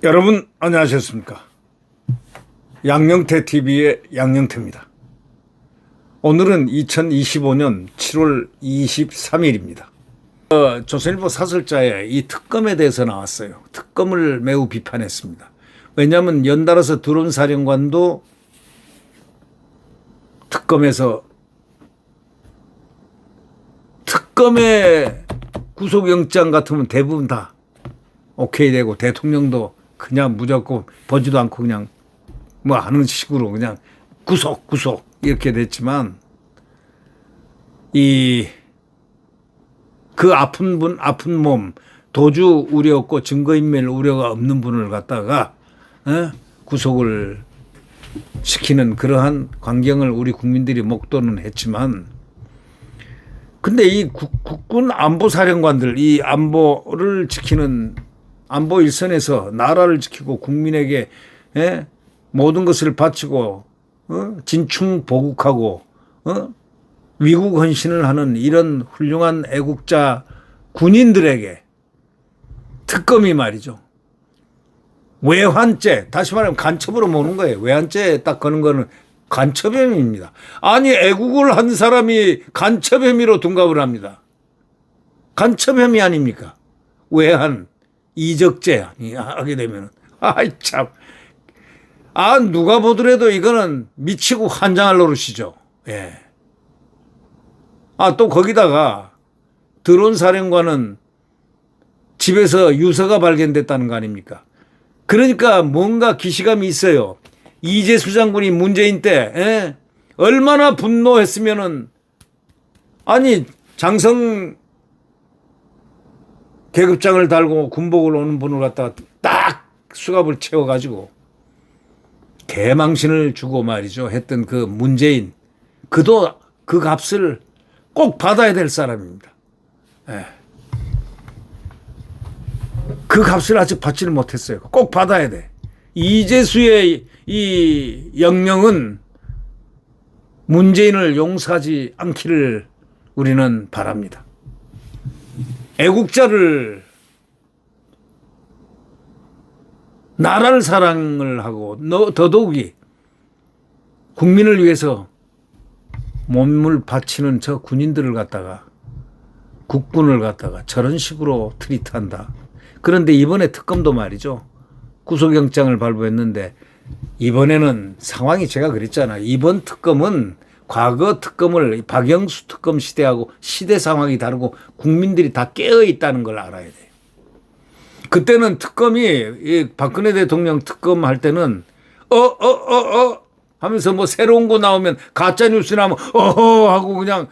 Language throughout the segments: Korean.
여러분 안녕하셨습니까? 양영태 TV의 양영태입니다. 오늘은 2025년 7월 23일입니다. 조선일보 사설자에 이 특검에 대해서 나왔어요. 특검을 매우 비판했습니다. 왜냐하면 연달아서 드론 사령관도 특검의 구속영장 같으면 대부분 다 오케이 되고 대통령도 그냥 무조건 보지도 않고 그냥 뭐 하는 식으로 그냥 구속 이렇게 됐지만 그 아픈 몸 도주 우려 없고 증거인멸 우려가 없는 분을 갖다가 구속을 시키는 그러한 광경을 우리 국민들이 목도는 했지만 근데 이 국군 안보사령관들 이 안보를 지키는 안보 일선에서 나라를 지키고 국민에게 모든 것을 바치고 진충 보국하고 위국 헌신을 하는 이런 훌륭한 애국자 군인들에게 특검이 말이죠. 외환죄, 다시 말하면 간첩으로 모는 거예요. 외환죄에 딱 거는 거는 간첩 혐의입니다. 아니 애국을 한 사람이 간첩 혐의로 둔갑을 합니다. 간첩 혐의 아닙니까? 외환, 이적죄 하게 되면 아이 참. 누가 보더라도 이거는 미치고 환장할 노릇이죠. 예. 또 거기다가 드론 사령관은 집에서 유서가 발견됐다는 거 아닙니까? 그러니까 뭔가 기시감이 있어요. 이재수 장군이 문재인 때 얼마나 분노했으면은 아니 장성 계급장을 달고 군복을 오는 분을 갖다가 딱 수갑을 채워가지고 개망신을 주고 말이죠 했던 그 문재인 그도 그 값을 꼭 받아야 될 사람입니다. 그 값을 아직 받지를 못했어요. 꼭 받아야 돼. 이재수의 이 영령은 문재인을 용서하지 않기를 우리는 바랍니다. 애국자를 나라를 사랑을 하고 더더욱이 국민을 위해서 몸을 바치는 저 군인들을 갖다가 국군을 갖다가 저런 식으로 트리트한다. 그런데 이번에 특검도 말이죠. 구속영장을 발부했는데 이번에는 상황이 제가 그랬잖아요. 이번 특검은 과거 특검을 박영수 특검 시대하고 시대 상황이 다르고 국민들이 다 깨어 있다는 걸 알아야 돼요. 그때는 특검이 박근혜 대통령 특검 할 때는 하면서 뭐 새로운 거 나오면 가짜 뉴스 나오면 하고 그냥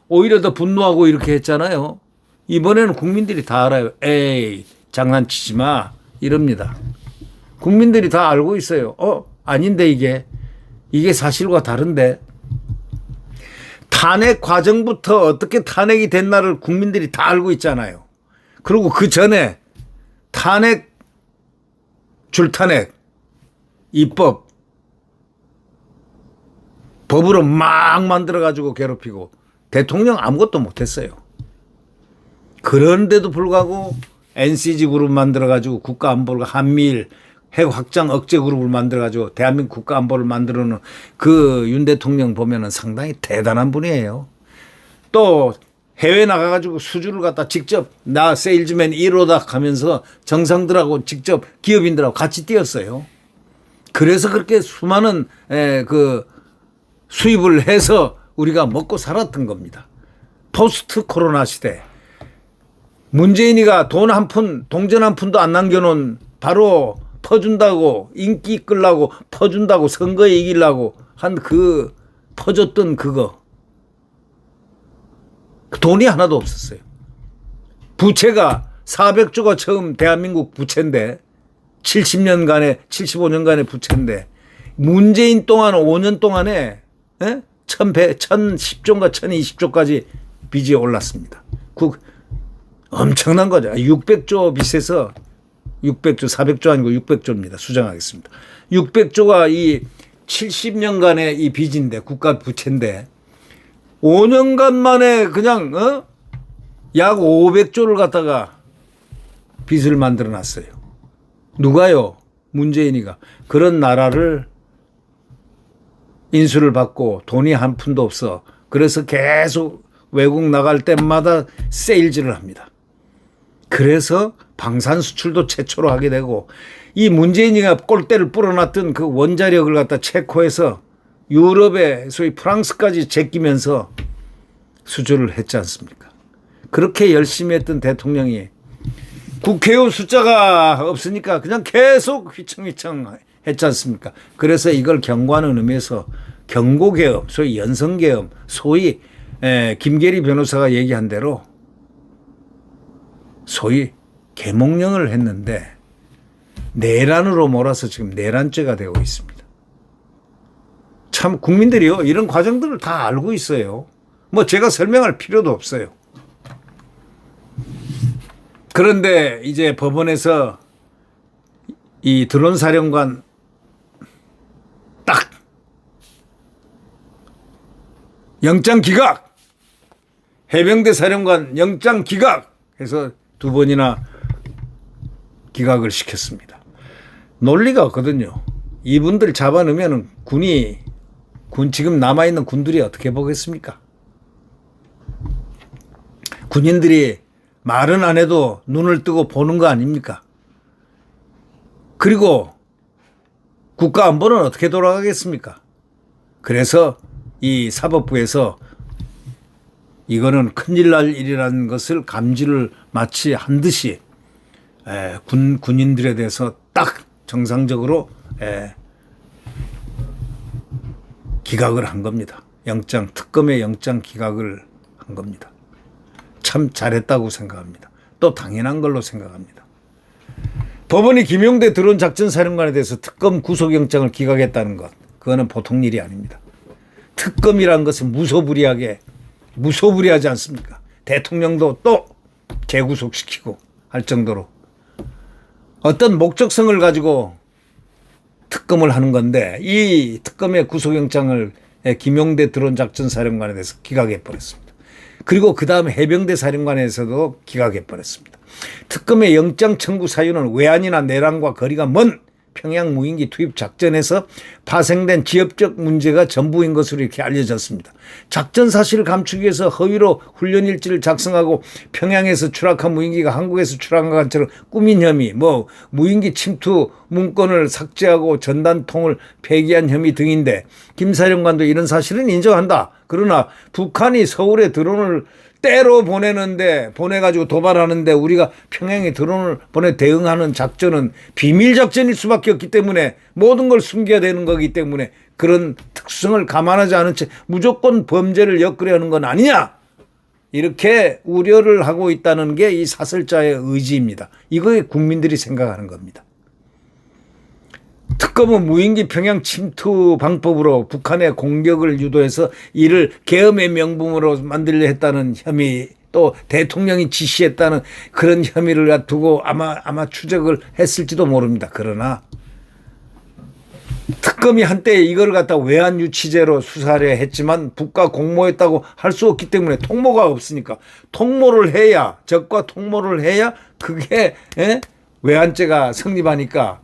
오히려 더 분노하고 이렇게 했잖아요. 이번에는 국민들이 다 알아요. 에이 장난치지 마 이럽니다. 국민들이 다 알고 있어요. 아닌데 이게 사실과 다른데 탄핵 과정부터 어떻게 탄핵이 됐나를 국민들이 다 알고 있잖아요. 그리고 그 전에 줄탄핵 입법 법으로 막 만들어가지고 괴롭히고 대통령 아무것도 못했어요. 그런데도 불구하고 NCG 그룹 만들어가지고 국가안보를 한미일 핵 확장 억제 그룹을 만들어가지고 대한민국 국가안보를 만들어놓은 그 윤 대통령 보면은 상당히 대단한 분이에요. 또 해외 나가가지고 수주를 갖다 직접 나 세일즈맨 1호다 하면서 정상들하고 직접 기업인들하고 같이 뛰었어요. 그래서 그렇게 수많은 그 수입을 해서 우리가 먹고 살았던 겁니다. 포스트 코로나 시대. 문재인이가 돈 한 푼, 동전 한 푼도 안 남겨놓은 바로 퍼준다고 인기 끌라고 퍼준다고 선거에 이기려고 한 그 퍼줬던 그거. 돈이 하나도 없었어요. 부채가 400조가 처음 대한민국 부채인데 75년간의 부채인데 문재인 동안 5년 동안에 1010조인가 1020조까지 빚이 올랐습니다. 엄청난 거죠. 600조 빚에서 600조 400조 아니고 600조입니다. 수정하겠습니다. 600조가 이 70년간의 이 빚인데, 국가 부채인데 5년간 만에 그냥 약 500조를 갖다가 빚을 만들어 놨어요. 누가요? 문재인이가. 그런 나라를 인수를 받고 돈이 한 푼도 없어. 그래서 계속 외국 나갈 때마다 세일즈를 합니다. 그래서 방산 수출도 최초로 하게 되고, 이 문재인이가 꼴대를 뿌려놨던 그 원자력을 갖다 체코에서 유럽에 소위 프랑스까지 제끼면서 수주를 했지 않습니까? 그렇게 열심히 했던 대통령이 국회의원 숫자가 없으니까 그냥 계속 휘청휘청 했지 않습니까? 그래서 이걸 경고하는 의미에서 경고계엄, 소위 연성계엄, 소위 김계리 변호사가 얘기한 대로 소위 계몽령을 했는데 내란으로 몰아서 지금 내란죄가 되고 있습니다. 참 국민들이요, 이런 과정들을 다 알고 있어요. 뭐 제가 설명할 필요도 없어요. 그런데 이제 법원에서 이 드론 사령관 딱 영장 기각, 해병대 사령관 영장 기각 해서 2번이나 기각을 시켰습니다. 논리가 없거든요. 이분들 잡아넣으면 지금 남아있는 군들이 어떻게 보겠습니까? 군인들이 말은 안 해도 눈을 뜨고 보는 거 아닙니까? 그리고 국가 안보는 어떻게 돌아가겠습니까? 그래서 이 사법부에서 이거는 큰일 날 일이라는 것을 감지를 마치 한 듯이 군인들에 대해서 딱 정상적으로 기각을 한 겁니다. 특검의 영장 기각을 한 겁니다. 참 잘했다고 생각합니다. 또 당연한 걸로 생각합니다. 법원이 김용대 드론 작전 사령관에 대해서 특검 구속영장을 기각했다는 것, 그거는 보통 일이 아닙니다. 특검이란 것은 무소불위하지 않습니까? 대통령도 또 재구속시키고 할 정도로 어떤 목적성을 가지고 특검을 하는 건데, 이 특검의 구속영장을 김용대 드론 작전 사령관에 대해서 기각해버렸습니다. 그리고 그 다음 해병대 사령관에서도 기각해버렸습니다. 특검의 영장 청구 사유는 외환이나 내란과 거리가 먼 평양 무인기 투입 작전에서 파생된 지역적 문제가 전부인 것으로 이렇게 알려졌습니다. 작전 사실을 감추기 위해서 허위로 훈련 일지를 작성하고 평양에서 추락한 무인기가 한국에서 추락한 것처럼 꾸민 혐의, 무인기 침투 문건을 삭제하고 전단통을 폐기한 혐의 등인데, 김 사령관도 이런 사실은 인정한다. 그러나 북한이 서울에 드론을 때로 보내가지고 도발하는데 우리가 평양에 드론을 보내 대응하는 작전은 비밀 작전일 수밖에 없기 때문에 모든 걸 숨겨야 되는 거기 때문에 그런 특성을 감안하지 않은 채 무조건 범죄를 엮으려는 건 아니냐, 이렇게 우려를 하고 있다는 게 이 사설자의 의지입니다. 이거에 국민들이 생각하는 겁니다. 특검은 무인기 평양 침투 방법으로 북한의 공격을 유도해서 이를 계엄의 명분으로 만들려 했다는 혐의, 또 대통령이 지시했다는 그런 혐의를 두고 아마 추적을 했을지도 모릅니다. 그러나 특검이 한때 이걸 갖다 외환 유치죄로 수사를 했지만 북과 공모했다고 할 수 없기 때문에, 통모가 없으니까 통모를 해야, 적과 통모를 해야 그게 외환죄가 성립하니까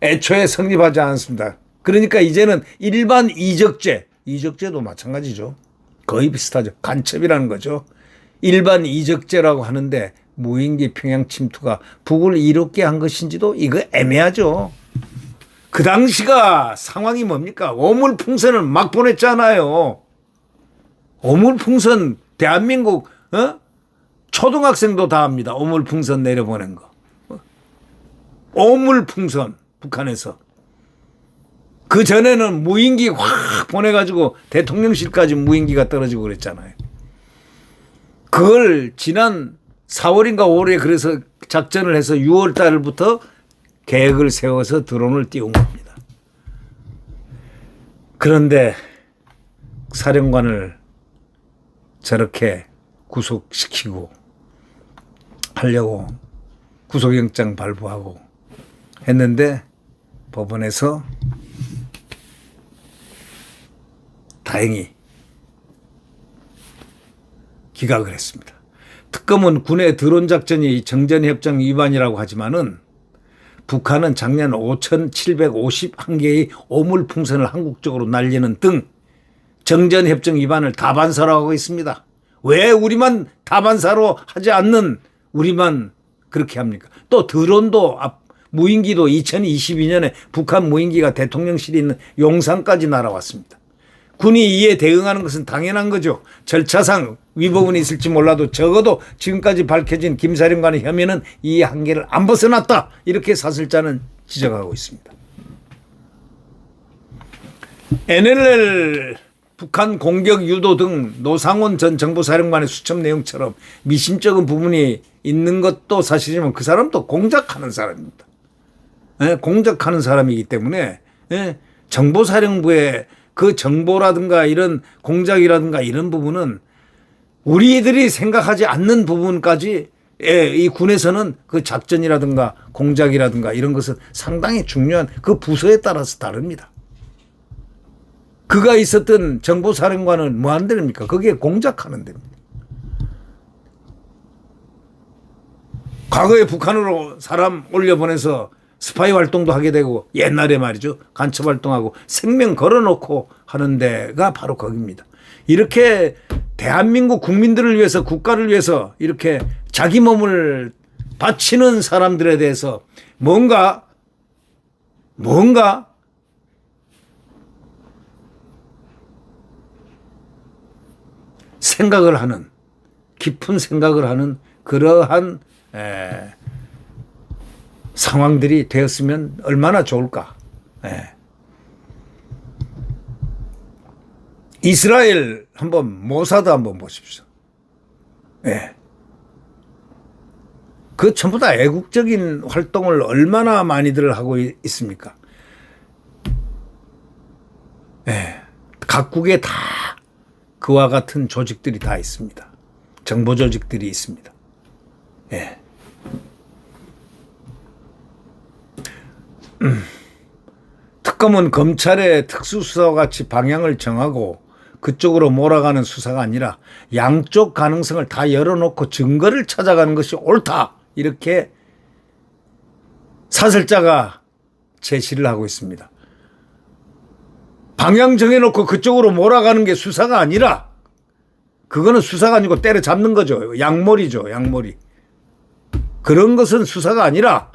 애초에 성립하지 않습니다. 그러니까 이제는 일반 이적죄도 마찬가지죠. 거의 비슷하죠. 간첩이라는 거죠. 일반 이적죄라고 하는데 무인기 평양 침투가 북을 이롭게 한 것인지도 이거 애매하죠. 그 당시가 상황이 뭡니까? 오물풍선을 막 보냈잖아요. 오물풍선 대한민국 초등학생도 다 합니다. 오물풍선 내려보낸 거. 오물풍선 북한에서. 그 전에는 무인기 확 보내가지고 대통령실까지 무인기가 떨어지고 그랬잖아요. 그걸 지난 4월인가 5월에 그래서 작전을 해서 6월 달부터 계획을 세워서 드론을 띄운 겁니다. 그런데 사령관을 저렇게 구속시키고 하려고 구속영장 발부하고 했는데 법원에서 다행히 기각을 했습니다. 특검은 군의 드론 작전이 정전협정 위반이라고 하지만은 북한은 작년 5,751개의 오물풍선을 한국 쪽으로 날리는 등 정전협정 위반을 다반사로 하고 있습니다. 왜 우리만 다반사로 하지 않는 우리만 그렇게 합니까? 또 드론도 무인기도 2022년에 북한 무인기가 대통령실에 있는 용산까지 날아왔습니다. 군이 이에 대응하는 것은 당연한 거죠. 절차상 위법은 있을지 몰라도 적어도 지금까지 밝혀진 김 사령관의 혐의는 이 한계를 안 벗어났다. 이렇게 사설자는 지적하고 있습니다. NLL 북한 공격 유도 등 노상원 전 정보사령관의 수첩 내용처럼 미심쩍은 부분이 있는 것도 사실이지만 그 사람도 공작하는 사람입니다. 공작하는 사람이기 때문에 정보사령부의 그 정보라든가 이런 공작이라든가 이런 부분은 우리들이 생각하지 않는 부분까지 이 군에서는 그 작전이라든가 공작이라든가 이런 것은 상당히 중요한 그 부서에 따라서 다릅니다. 그가 있었던 정보사령관은 뭐 하는 데입니까? 거기에 공작하는 데입니다. 과거에 북한으로 사람 올려보내서 스파이 활동도 하게 되고 옛날에 말이죠. 간첩 활동하고 생명 걸어놓고 하는 데가 바로 거기입니다. 이렇게 대한민국 국민들을 위해서 국가를 위해서 이렇게 자기 몸을 바치는 사람들에 대해서 뭔가 생각을 하는 깊은 생각을 하는 그러한 상황들이 되었으면 얼마나 좋을까. 이스라엘 한번 모사드 한번 보십시오. 그 전부 다 애국적인 활동을 얼마나 많이들 하고 있습니까? 각국에 다 그와 같은 조직들이 다 있습니다. 정보 조직들이 있습니다. 특검은 검찰의 특수수사와 같이 방향을 정하고 그쪽으로 몰아가는 수사가 아니라 양쪽 가능성을 다 열어놓고 증거를 찾아가는 것이 옳다. 이렇게 사설자가 제시를 하고 있습니다. 방향 정해놓고 그쪽으로 몰아가는 게 수사가 아니라 그거는 수사가 아니고 때려잡는 거죠. 양몰이죠. 양몰이. 그런 것은 수사가 아니라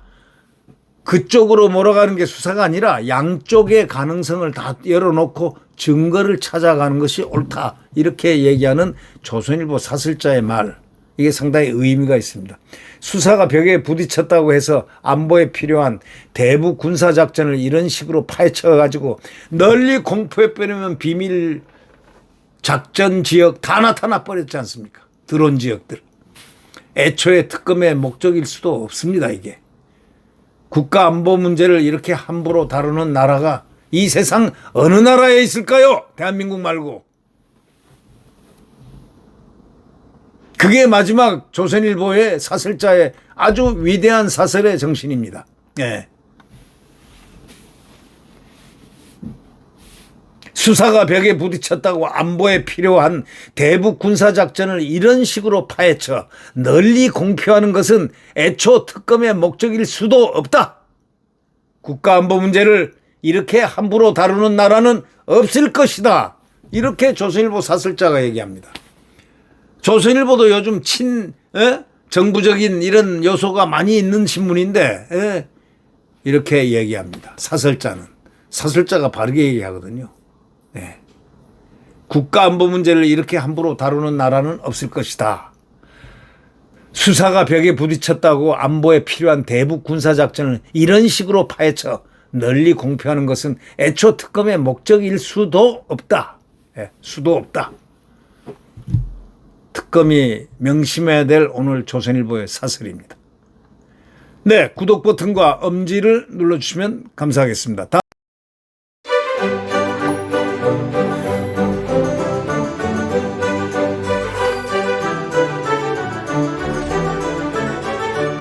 그쪽으로 몰아가는 게 수사가 아니라 양쪽의 가능성을 다 열어놓고 증거를 찾아가는 것이 옳다. 이렇게 얘기하는 조선일보 사설자의 말. 이게 상당히 의미가 있습니다. 수사가 벽에 부딪혔다고 해서 안보에 필요한 대북 군사작전을 이런 식으로 파헤쳐가지고 널리 공포에 빼내면 비밀 작전 지역 다 나타나 버렸지 않습니까? 드론 지역들. 애초에 특검의 목적일 수도 없습니다. 이게. 국가안보 문제를 이렇게 함부로 다루는 나라가 이 세상 어느 나라에 있을까요? 대한민국 말고. 그게 마지막 조선일보의 사설자의 아주 위대한 사설의 정신입니다. 수사가 벽에 부딪혔다고 안보에 필요한 대북 군사작전을 이런 식으로 파헤쳐 널리 공표하는 것은 애초 특검의 목적일 수도 없다. 국가안보 문제를 이렇게 함부로 다루는 나라는 없을 것이다. 이렇게 조선일보 사설자가 얘기합니다. 조선일보도 요즘 정부적인 이런 요소가 많이 있는 신문인데 이렇게 얘기합니다. 사설자는. 사설자가 바르게 얘기하거든요. 국가안보 문제를 이렇게 함부로 다루는 나라는 없을 것이다. 수사가 벽에 부딪혔다고 안보에 필요한 대북 군사작전을 이런 식으로 파헤쳐 널리 공표하는 것은 애초 특검의 목적일 수도 없다. 수도 없다. 특검이 명심해야 될 오늘 조선일보의 사설입니다. 네, 구독 버튼과 엄지를 눌러주시면 감사하겠습니다.